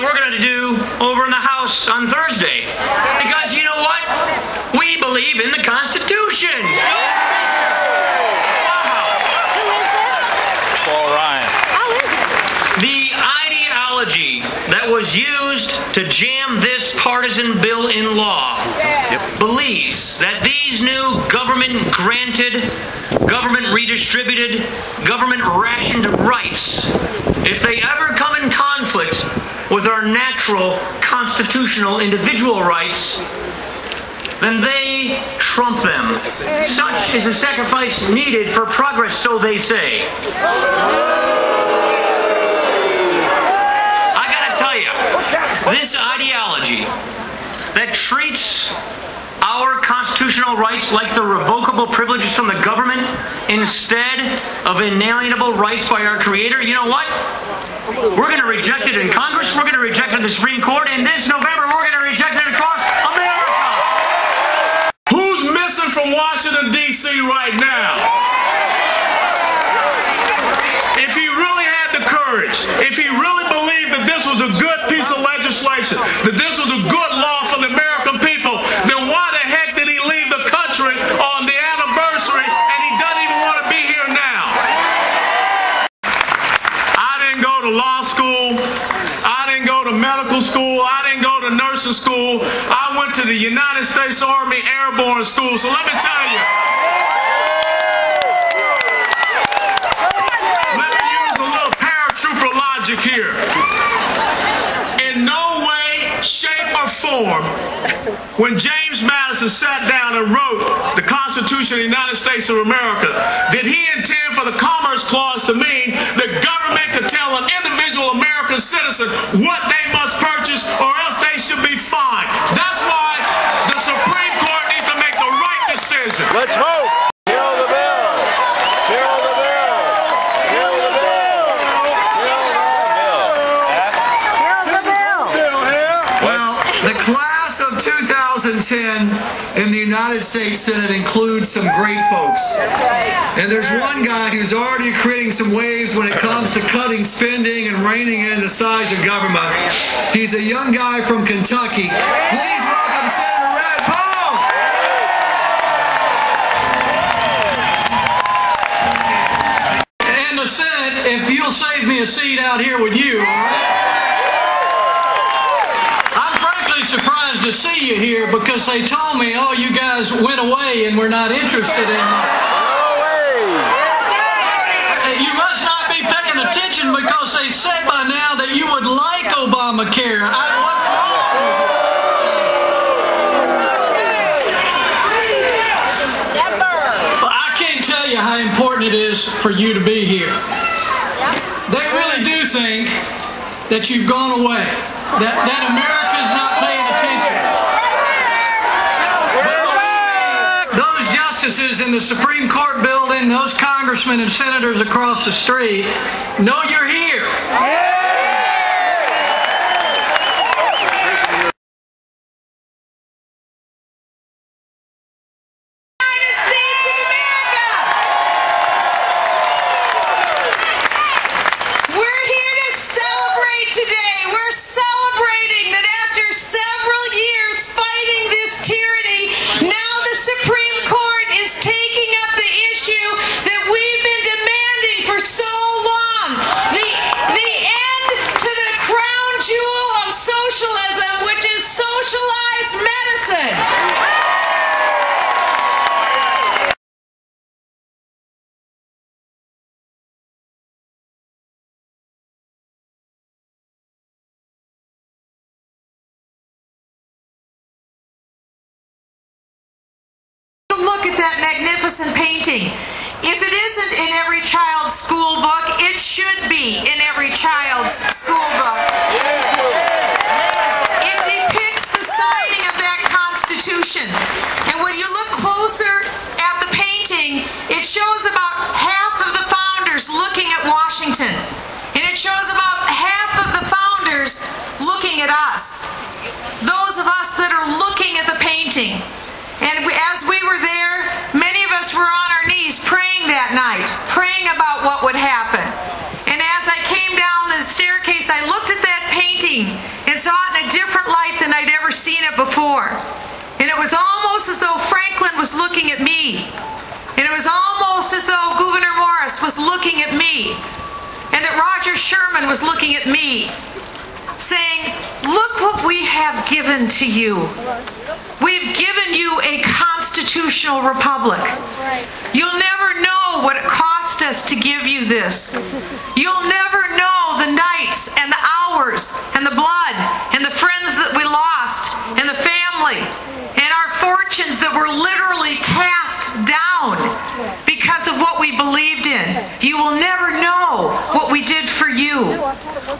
we're going to do over in the House on Thursday. Because you know what? We believe in the Constitution. The ideology that was used to jam this partisan bill in law believes that these new government-granted, government-redistributed, government-rationed rights, if they ever come in conflict with our natural, constitutional, individual rights, then they trump them. Such is the sacrifice needed for progress, so they say. This ideology that treats our constitutional rights like the revocable privileges from the government instead of inalienable rights by our Creator, you know what? We're going to reject it in Congress, we're going to reject it in the Supreme Court, and this November we're going to reject it across America! Who's missing from Washington, D.C. right now? If he really had the courage, if he really believed that this was a good piece of legislation, that this was a good law for the American people, then why the heck did he leave the country on the anniversary and he doesn't even want to be here now? I didn't go to law school. I didn't go to medical school. I didn't go to nursing school. I went to the United States Army Airborne School. So let me tell you. Trooper logic here. In no way, shape, or form, when James Madison sat down and wrote the Constitution of the United States of America, did he intend for the Commerce Clause to mean that government could tell an individual American citizen what they must purchase or else they should be fined? That's why the Supreme Court needs to make the right decision. Let's vote. Kill the bill. Kill the bill. Kill the bill. The class of 2010 in the United States Senate includes some great folks. And there's one guy who's already creating some waves when it comes to cutting spending and reining in the size of government. He's a young guy from Kentucky. Please welcome Senator Rand Paul. And the Senate, if you'll save me a seat out here with you, all right? Surprised to see you here because they told me, oh, you guys went away and we're not interested in you. You must not be paying attention because they said by now that you would like Obamacare. What's wrong? Well, I can't tell you how important it is for you to be here. They really do think that you've gone away, that America's not paying attention. Those justices in the Supreme Court building, those congressmen and senators across the street know you're here. Look at that magnificent painting. If it isn't in every child's school book, it should be in every child's school book. It depicts the signing of that Constitution. And when you look closer at the painting, it shows about half of the founders looking at Washington. And it shows about half of the founders looking at us. Those of us that are looking at the painting. And as we were there, many of us were on our knees praying that night, praying about what would happen. And as I came down the staircase, I looked at that painting before. And it was almost as though Franklin was looking at me. And it was almost as though Gouverneur Morris was looking at me. And that Roger Sherman was looking at me, saying, look what we have given to you. We've given you a constitutional republic. You'll never know what it cost us to give you this. You'll never know the nights and the hours and the blood and the friends that we lost and the family and our fortunes that were literally cast down because of what we believed in. You will never know what we did for you.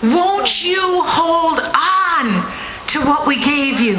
Won't you hold on to what we gave you?